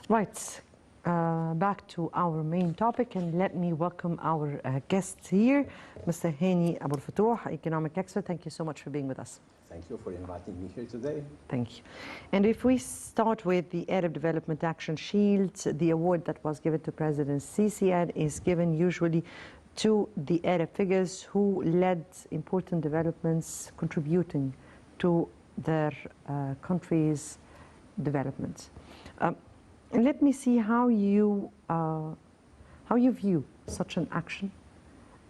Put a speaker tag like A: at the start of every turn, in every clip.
A: Right, back to our main topic, and let me welcome our guest here, Mr. Hany Abou El Fotouh, economic expert. Thank you so much for being with us.
B: Thank you for inviting me here today.
A: Thank you. And if we start with the Arab Development Action Shield, the award that was given to President Sisi is given usually to the Arab figures who led important developments contributing to their country's development. And let me see how you view such an action.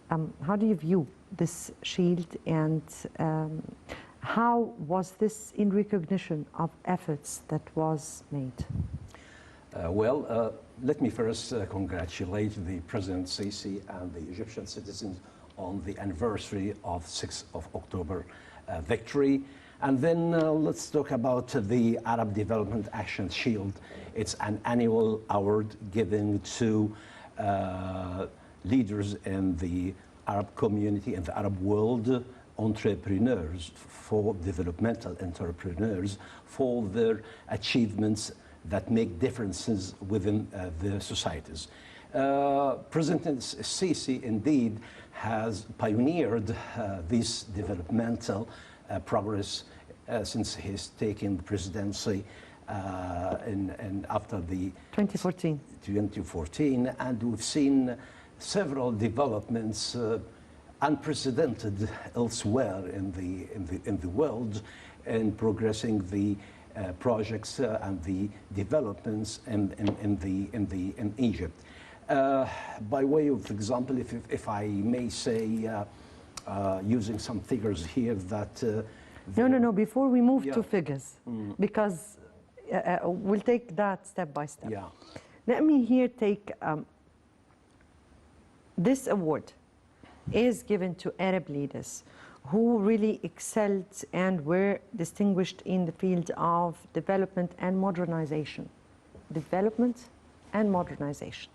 A: How do you view this shield, and how was this in recognition of efforts that was made?
B: Let me first congratulate the President Sisi and the Egyptian citizens on the anniversary of 6th of October victory. And then let's talk about the Arab Development Action Shield. It's an annual award given to leaders in the Arab community and the Arab world, entrepreneurs, for developmental entrepreneurs, for their achievements that make differences within the societies. President Sisi indeed has pioneered this developmental progress since he's taken the presidency after the 2014, and we've seen several developments unprecedented elsewhere in the world in progressing the projects and the developments in Egypt. By way of example, if I may say, using some figures here that...
A: No. Before we move to figures, because we'll take that step by step.
B: Yeah.
A: Let me here take this award is given to Arab leaders who really excelled and were distinguished in the field of development and modernization. Development and modernization.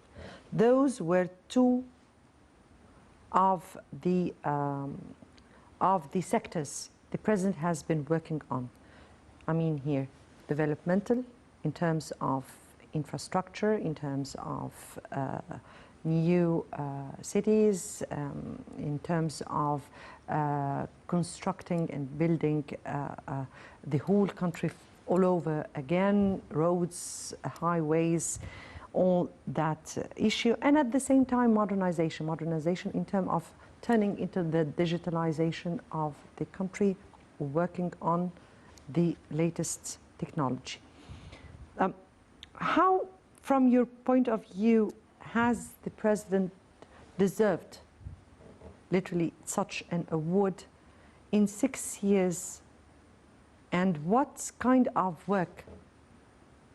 A: Those were two of the sectors the President has been working on. I mean here, developmental in terms of infrastructure, in terms of new cities, in terms of constructing and building the whole country all over again, roads, highways, all that issue, and at the same time modernization in terms of turning into the digitalization of the country, working on the latest technology. How, from your point of view, has the President deserved literally such an award in 6 years, and what kind of work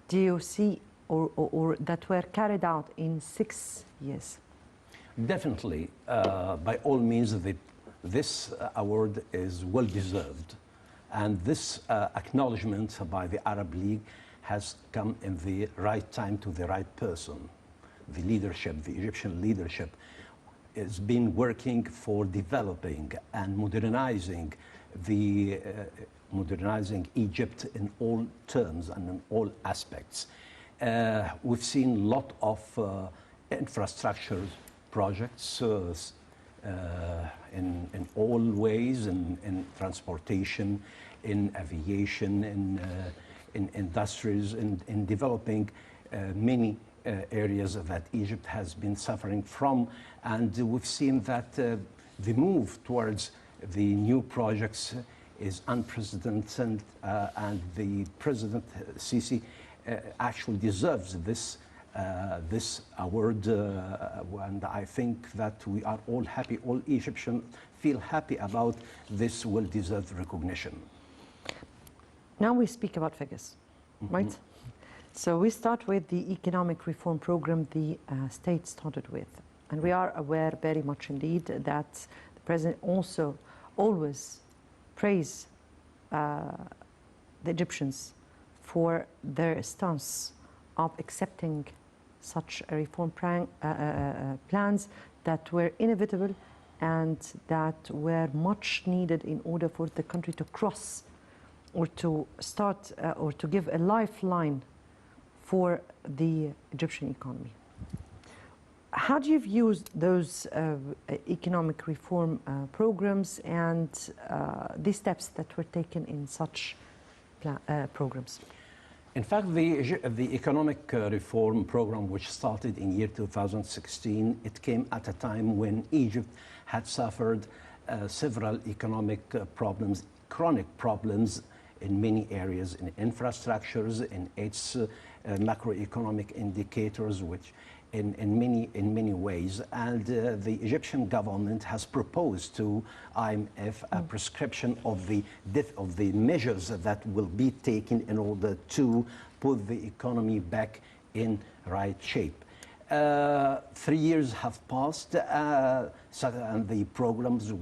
A: do you see or that were carried out in 6 years?
B: Definitely, by all means, this award is well deserved, and this acknowledgement by the Arab League has come in the right time to the right person. The leadership, the Egyptian leadership, has been working for developing and modernizing Egypt in all terms and in all aspects. We've seen a lot of infrastructure projects in all ways, in transportation, in aviation, in industries, in developing many areas that Egypt has been suffering from. And we've seen that the move towards the new projects is unprecedented, and the President Sisi actually deserves this award, and I think that we are all happy, all Egyptians feel happy about this well-deserved recognition.
A: Now we speak about figures, right? So we start with the economic reform program the state started with. And we are aware very much indeed that the President also always praised the Egyptians for their stance of accepting such a reform plans that were inevitable and that were much needed in order for the country to cross or to start or to give a lifeline for the Egyptian economy. How do you view those economic reform programs and the steps that were taken in such programs?
B: In fact, the economic reform program, which started in year 2016, it came at a time when Egypt had suffered several economic problems, chronic problems in many areas, in infrastructures, in its macroeconomic indicators, which in many ways. And the Egyptian government has proposed to IMF a prescription of the measures that will be taken in order to put the economy back in right shape. 3 years have passed, and the programs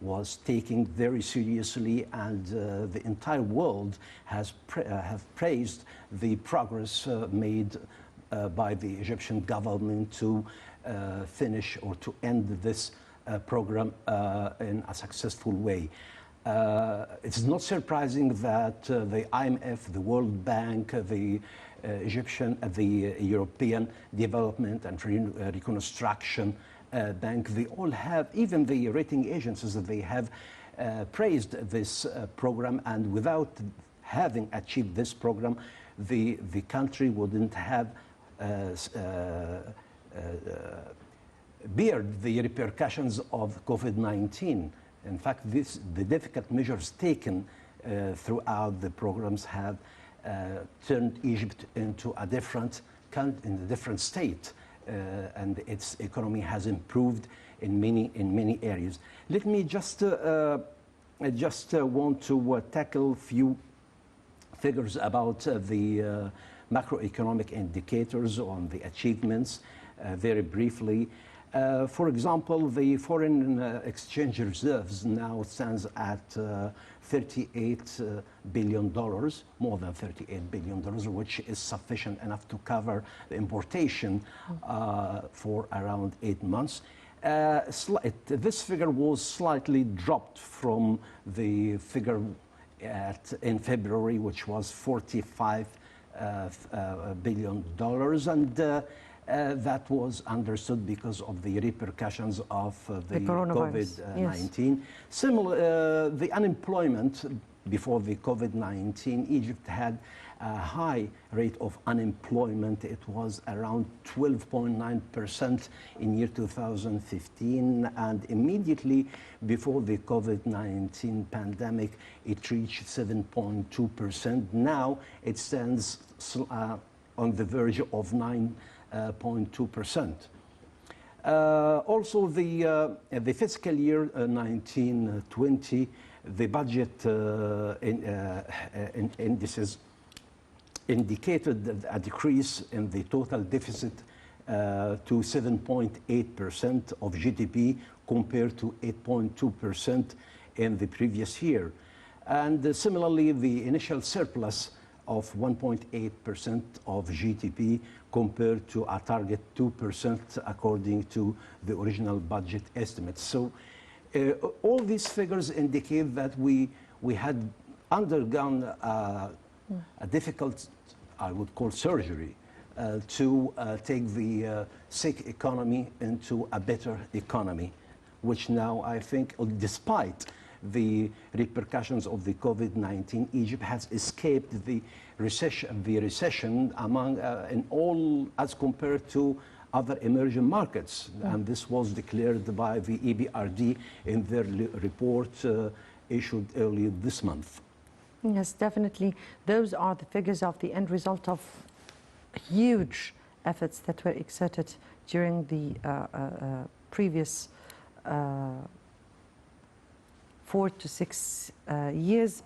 B: was taken very seriously, and the entire world have praised the progress made by the Egyptian government to finish or to end this program in a successful way. It's not surprising that the IMF, the World Bank, the the European Development and Reconstruction Bank, they all have, even the rating agencies, they have praised this program, and without having achieved this program, the country wouldn't have beared the repercussions of COVID-19. In fact, the difficult measures taken throughout the programs have turned Egypt into a different state, and its economy has improved in many areas. Let me just want to tackle a few figures about the macroeconomic indicators on the achievements very briefly. For example, the foreign exchange reserves now stands at $38 billion, more than $38 billion, which is sufficient enough to cover the importation for around 8 months. This figure was slightly dropped from the figure in February, which was $45 billion, and that was understood because of the repercussions of the COVID-19. Yes. Similar, the unemployment before the COVID-19, Egypt had a high rate of unemployment. It was around 12.9% in year 2015, and immediately before the COVID-19 pandemic, it reached 7.2%. Now it stands on the verge of 9.2%. Also, the fiscal year 1920, the budget indices indicated a decrease in the total deficit to 7.8% of GDP compared to 8.2% in the previous year. And similarly, the initial surplus of 1.8% of GDP compared to a target 2% according to the original budget estimates. So all these figures indicate that we had undergone a difficult, I would call, surgery to take the sick economy into a better economy, which now I think, despite the repercussions of the COVID-19, Egypt has escaped the recession among in all as compared to other emerging markets, and this was declared by the EBRD in their report issued earlier this month.
A: Yes, definitely. Those are the figures of the end result of huge efforts that were exerted during the previous 4 to 6 years.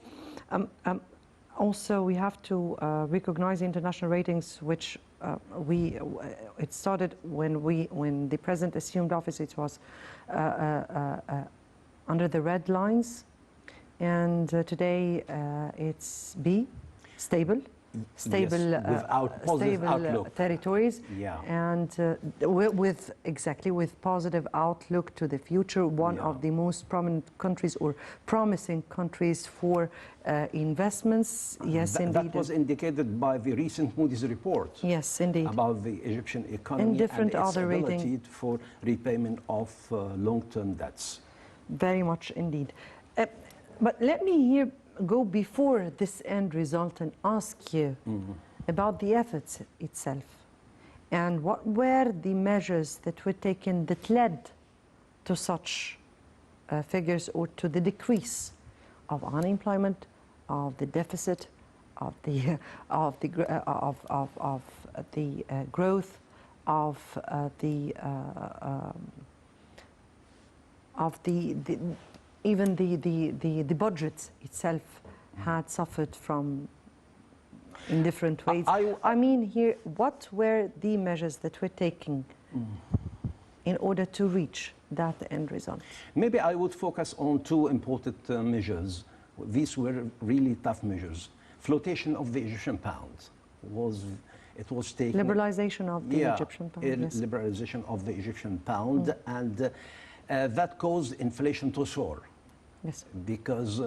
A: Also, we have to recognize international ratings, which it started when the president assumed office. It was under the red lines, and today it's B, stable. stable,
B: yes, without positive
A: stable
B: outlook.
A: territories,
B: Yeah.
A: and with exactly with positive outlook to the future. One
B: Yeah.
A: of the most prominent countries or promising countries for investments. Yes, indeed.
B: That was indicated by the recent Moody's report.
A: Yes, indeed.
B: About the Egyptian economy
A: And different
B: its
A: other
B: ability
A: rating.
B: for repayment of long-term debts.
A: Very much indeed. But let me here go before this end result and ask you about the efforts itself. And what were the measures that were taken that led to such figures or to the decrease of unemployment, of the deficit, of the growth, even the budget itself had suffered from in different ways. I mean here, what were the measures that were taken in order to reach that end result?
B: Maybe I would focus on two important measures. These were really tough measures. Flotation of the Egyptian pound was taken.
A: Liberalization of the Egyptian pound. Yes.
B: Liberalization of the Egyptian pound, and that caused inflation to soar.
A: Yes.
B: Because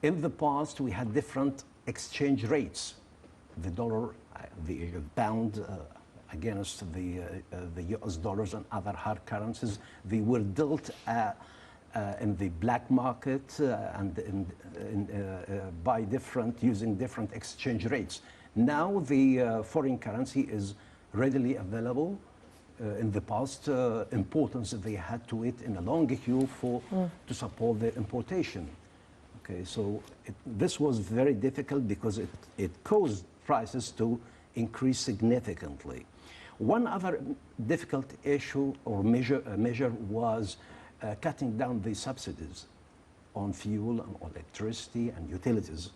B: in the past we had different exchange rates. The dollar, the pound against the US dollars and other hard currencies, they were dealt in the black market and using different exchange rates. Now the foreign currency is readily available. In the past, importance they had to wait in a long queue to support the importation. Okay, so this was very difficult because it caused prices to increase significantly. One other difficult issue or measure was cutting down the subsidies on fuel and electricity and utilities.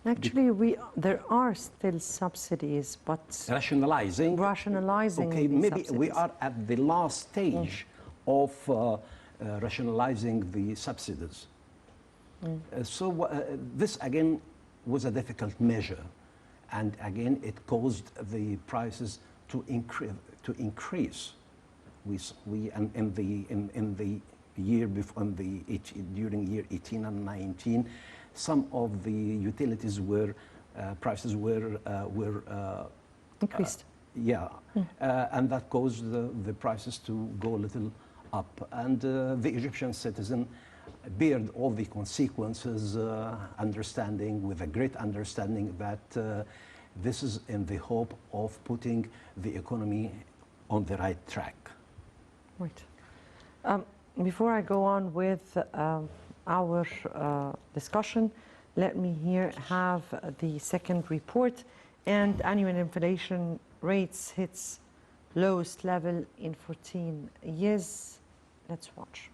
A: Actually, there are still subsidies, but
B: rationalizing.
A: the
B: Okay, maybe
A: subsidies.
B: we are at the last stage of rationalizing the subsidies. So this again was a difficult measure, and again it caused the prices to increase. In the year before, during year 18 and 19. Some of the utilities prices were
A: increased.
B: And that caused the prices to go a little up. And the Egyptian citizen bared all the consequences, with a great understanding that this is in the hope of putting the economy on the right track.
A: Right. Before I go on with our discussion, let me here have the second report. And annual inflation rates hits lowest level in 14 years. Let's watch.